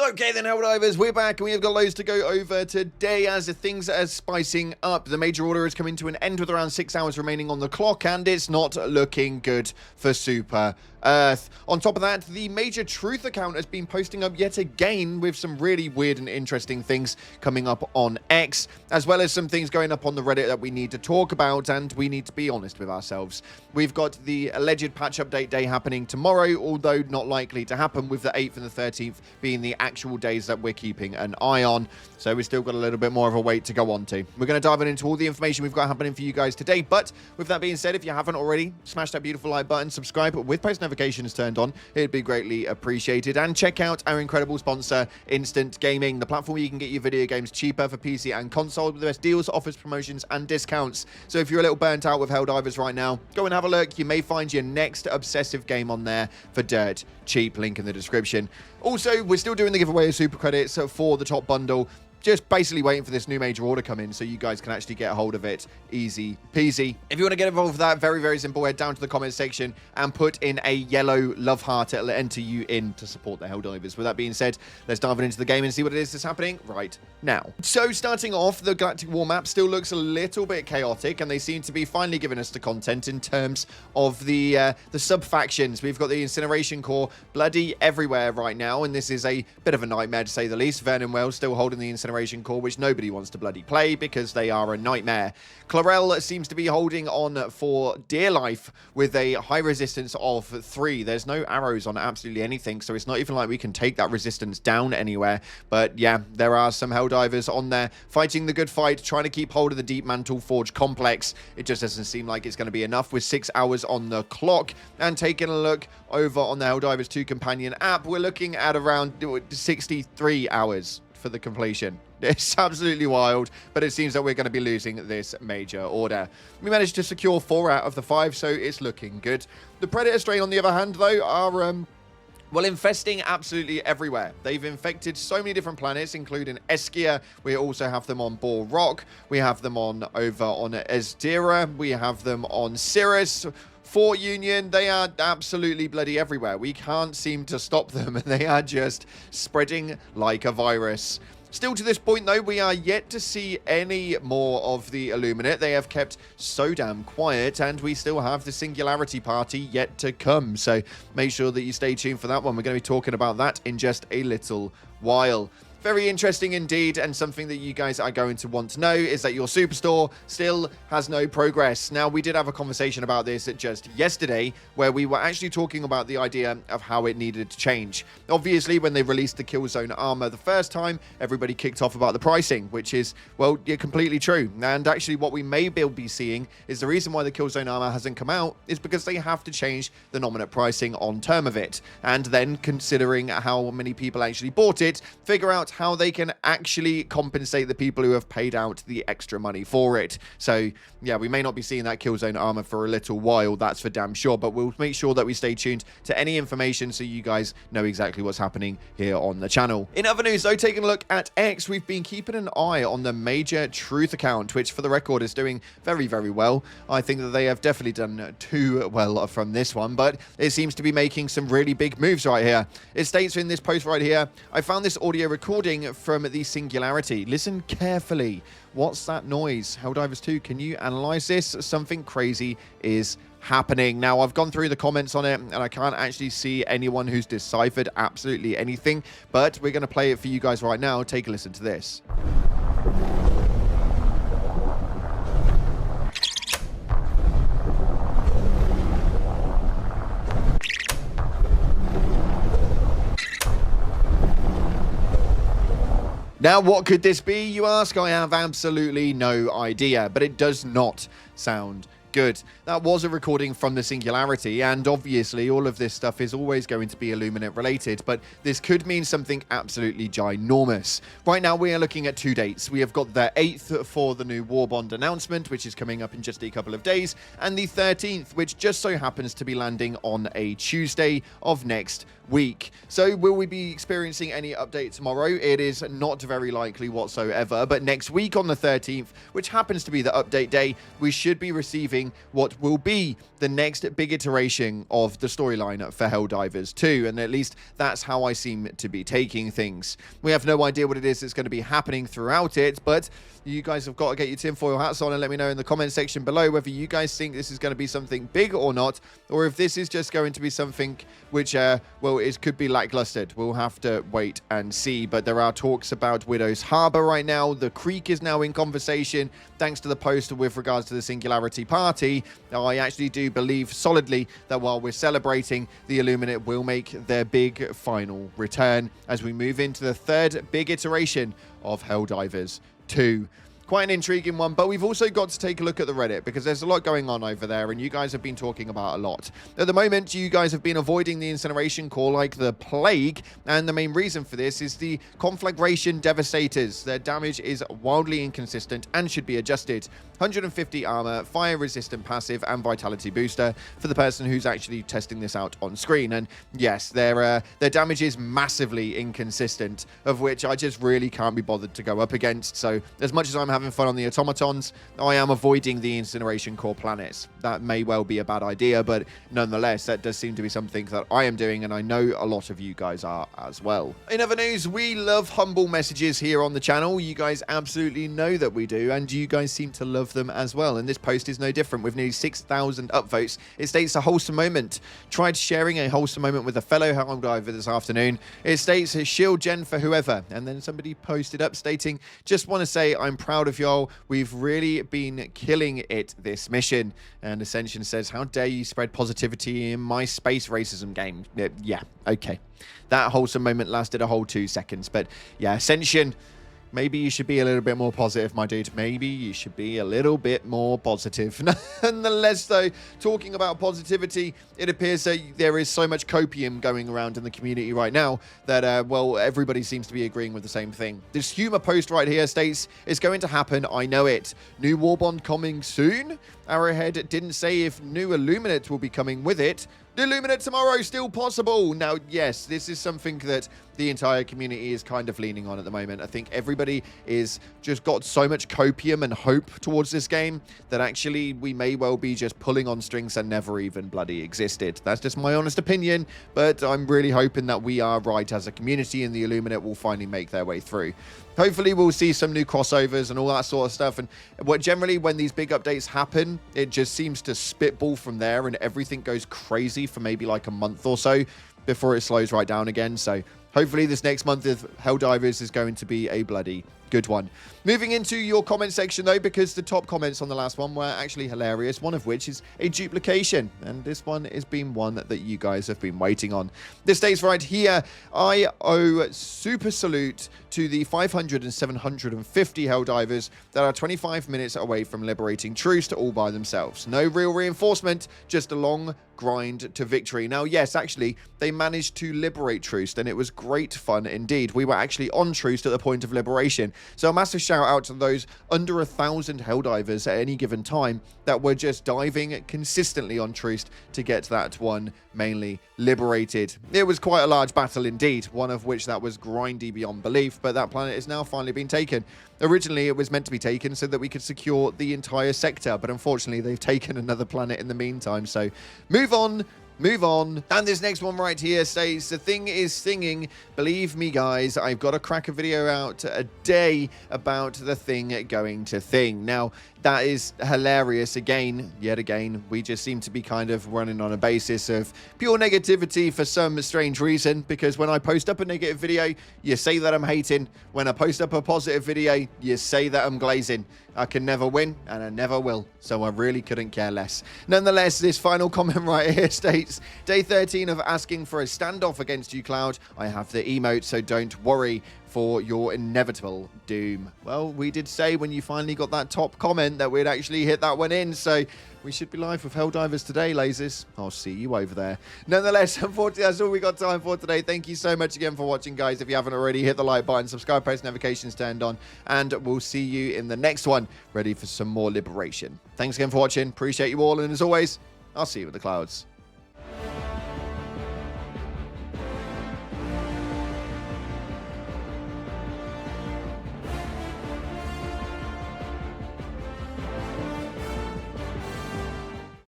Okay then, Helldivers, we're back and we have got loads to go over today as things are spicing up. The major order is coming to an end with around 6 hours remaining on the clock, and it's not looking good for Super Earth. On top of that, the major truth account has been posting up yet again with some really weird and interesting things coming up on X, as well as some things going up on the Reddit that we need to talk about, and we need to be honest with ourselves. We've got the alleged patch update day happening tomorrow, although not likely to happen, with the 8th and the 13th being the actual days that we're keeping an eye on. So we've still got a little bit more of a wait to go on to. We're going to dive into all the information we've got happening for you guys today, but with that being said, if you haven't already, smash that beautiful like button, subscribe with post notifications turned on. It'd be greatly appreciated. And check out our incredible sponsor, Instant Gaming, the platform where you can get your video games cheaper for PC and console with the best deals, offers, promotions, and discounts. So if you're a little burnt out with Helldivers right now, go and have a look. You may find your next obsessive game on there for dirt cheap. Link in the description. Also, we're still doing the giveaway of super credits for the top bundle. Just basically waiting for this new major order come in so you guys can actually get a hold of it. Easy peasy. If you want to get involved with that, very, very simple. Head down to the comment section and put in a yellow love heart. It'll enter you in to support the Helldivers. With that being said, let's dive into the game and see what it is that's happening right now. So starting off, the Galactic War map still looks a little bit chaotic, and they seem to be finally giving us the content in terms of the sub-factions. We've got the Incineration core bloody everywhere right now, and this is a bit of a nightmare to say the least. Vernon Wells still holding the Incineration core, which nobody wants to bloody play because they are a nightmare. Chlorel seems to be holding on for dear life with a high resistance of 3. There's no arrows on absolutely anything, so it's not even like we can take that resistance down anywhere. But yeah, there are some Helldivers on there fighting the good fight, trying to keep hold of the Deep Mantle Forge complex. It just doesn't seem like it's going to be enough with 6 hours on the clock. And taking a look over on the Helldivers 2 companion app, we're looking at around 63 hours for the completion. It's absolutely wild, but it seems that we're going to be losing this major order. We managed to secure 4 out of the 5, so it's looking good. The Predator strain, on the other hand, though, are well, infesting absolutely everywhere. They've infected so many different planets, including Eskia. We also have them on Bor Rock. We have them over on Esdira. We have them on Cirrus. Fort Union, they are absolutely bloody everywhere. We can't seem to stop them, and they are just spreading like a virus. Still to this point, though, we are yet to see any more of the Illuminate. They have kept so damn quiet, and we still have the Singularity Party yet to come. So make sure that you stay tuned for that one. We're going to be talking about that in just a little while. Very interesting indeed, and something that you guys are going to want to know is that your Superstore still has no progress. Now, we did have a conversation about this just yesterday, where we were actually talking about the idea of how it needed to change. Obviously, when they released the Killzone armor the first time, everybody kicked off about the pricing, which is, well, yeah, completely true. And actually, what we may be seeing is the reason why the Killzone armor hasn't come out is because they have to change the nominate pricing on term of it. And then, considering how many people actually bought it, figure out how they can actually compensate the people who have paid out the extra money for it. So yeah, we may not be seeing that Killzone armor for a little while, that's for damn sure, but we'll make sure that we stay tuned to any information so you guys know exactly what's happening here on the channel. In other news though, taking a look at X, we've been keeping an eye on the major truth account, which for the record is doing very, very well. I think that they have definitely done too well from this one, but it seems to be making some really big moves right here. It states in this post right here, I found this audio recording from the Singularity. Listen carefully. What's that noise? Helldivers 2, can you analyze this? Something crazy is happening. Now, I've gone through the comments on it, and I can't actually see anyone who's deciphered absolutely anything, but we're going to play it for you guys right now. Take a listen to this. Now, what could this be, you ask? I have absolutely no idea, but it does not sound good. That was a recording from the Singularity, and obviously all of this stuff is always going to be Illuminate related, but this could mean something absolutely ginormous. Right now we are looking at 2 dates. We have got the 8th for the new War Bond announcement, which is coming up in just a couple of days, and the 13th, which just so happens to be landing on a Tuesday of next week. So will we be experiencing any update tomorrow? It is not very likely whatsoever, but next week on the 13th, which happens to be the update day, we should be receiving driving what will be the next big iteration of the storyline for Helldivers 2, and at least that's how I seem to be taking things. We have no idea what it is that's going to be happening throughout it, but you guys have got to get your tinfoil hats on and let me know in the comment section below whether you guys think this is going to be something big or not, or if this is just going to be something which, well, it could be lackluster. We'll have to wait and see, but there are talks about Widow's Harbour right now. The Creek is now in conversation, thanks to the post with regards to the Singularity Party. I actually do believe solidly that while we're celebrating, the Illuminate will make their big final return as we move into the third big iteration of Helldivers 2. Quite an intriguing one, but we've also got to take a look at the Reddit because there's a lot going on over there and you guys have been talking about a lot. At the moment, you guys have been avoiding the Incineration core like the plague, and the main reason for this is the Conflagration Devastators. Their damage is wildly inconsistent and should be adjusted. 150 armor, fire resistant passive, and vitality booster for the person who's actually testing this out on screen. And yes, their damage is massively inconsistent, of which I just really can't be bothered to go up against. So as much as I'm having fun on the automatons, I am avoiding the Incineration core planets. That may well be a bad idea, but nonetheless, that does seem to be something that I am doing, and I know a lot of you guys are as well. In other news, we love humble messages here on the channel. You guys absolutely know that we do, and you guys seem to love them as well, and this post is no different. With nearly 6,000 upvotes, it states a wholesome moment. Tried sharing a wholesome moment with a fellow Helldiver this afternoon. It states a shield gen for whoever, and then somebody posted up stating, just want to say I'm proud of y'all. We've really been killing it this mission. And Ascension says, how dare you spread positivity in my space racism game? Yeah, okay. That wholesome moment lasted a whole 2 seconds, but yeah, Ascension, maybe you should be a little bit more positive, my dude. Maybe you should be a little bit more positive. Nonetheless, though, talking about positivity, it appears that there is so much copium going around in the community right now that, well, everybody seems to be agreeing with the same thing. This humor post right here states, it's going to happen, I know it. New Warbond coming soon? Arrowhead didn't say if new Illuminate will be coming with it. The Illuminate tomorrow, still possible. Now, yes, this is something that the entire community is kind of leaning on at the moment. I think everybody is just got so much copium and hope towards this game that actually we may well be just pulling on strings that never even bloody existed. That's just my honest opinion, but I'm really hoping that we are right as a community and the Illuminate will finally make their way through. Hopefully we'll see some new crossovers and all that sort of stuff. And what generally when these big updates happen, it just seems to spitball from there and everything goes crazy for maybe like a month or so before it slows right down again. So hopefully this next month of Helldivers is going to be a bloody good one. Moving into your comment section though, because the top comments on the last one were actually hilarious, one of which is a duplication, and this one has been one that you guys have been waiting on. This states right here, I owe super salute to the 500 and 750 Helldivers that are 25 minutes away from liberating Troost all by themselves. No real reinforcement, just a long grind to victory. Now, yes, actually, they managed to liberate Troost, and it was great fun indeed. We were actually on Troost at the point of liberation. So a massive shout out to those under 1,000 Helldivers at any given time that were just diving consistently on Troost to get that one mainly liberated. It was quite a large battle indeed, one of which that was grindy beyond belief, but that planet is now finally been taken. Originally, it was meant to be taken so that we could secure the entire sector, but unfortunately, they've taken another planet in the meantime. So move on. Move on. And this next one right here says, the thing is singing. Believe me, guys, I've got to crack a video out a day about the thing going to thing. Now, that is hilarious. Again, yet again, we just seem to be kind of running on a basis of pure negativity for some strange reason, because when I post up a negative video, you say that I'm hating. When I post up a positive video, you say that I'm glazing. I can never win, and I never will, so I really couldn't care less. Nonetheless, this final comment right here states, day 13 of asking for a standoff against you, Cloud. I have the emote, so don't worry for your inevitable doom. Well, we did say when you finally got that top comment that we'd actually hit that one in, so we should be live with Helldivers today, lasers. I'll see you over there. Nonetheless, unfortunately, that's all we got time for today. Thank you so much again for watching, guys. If you haven't already, hit the like button, subscribe, post notifications turned on, and we'll see you in the next one, ready for some more liberation. Thanks again for watching. Appreciate you all, and as always, I'll see you in the clouds.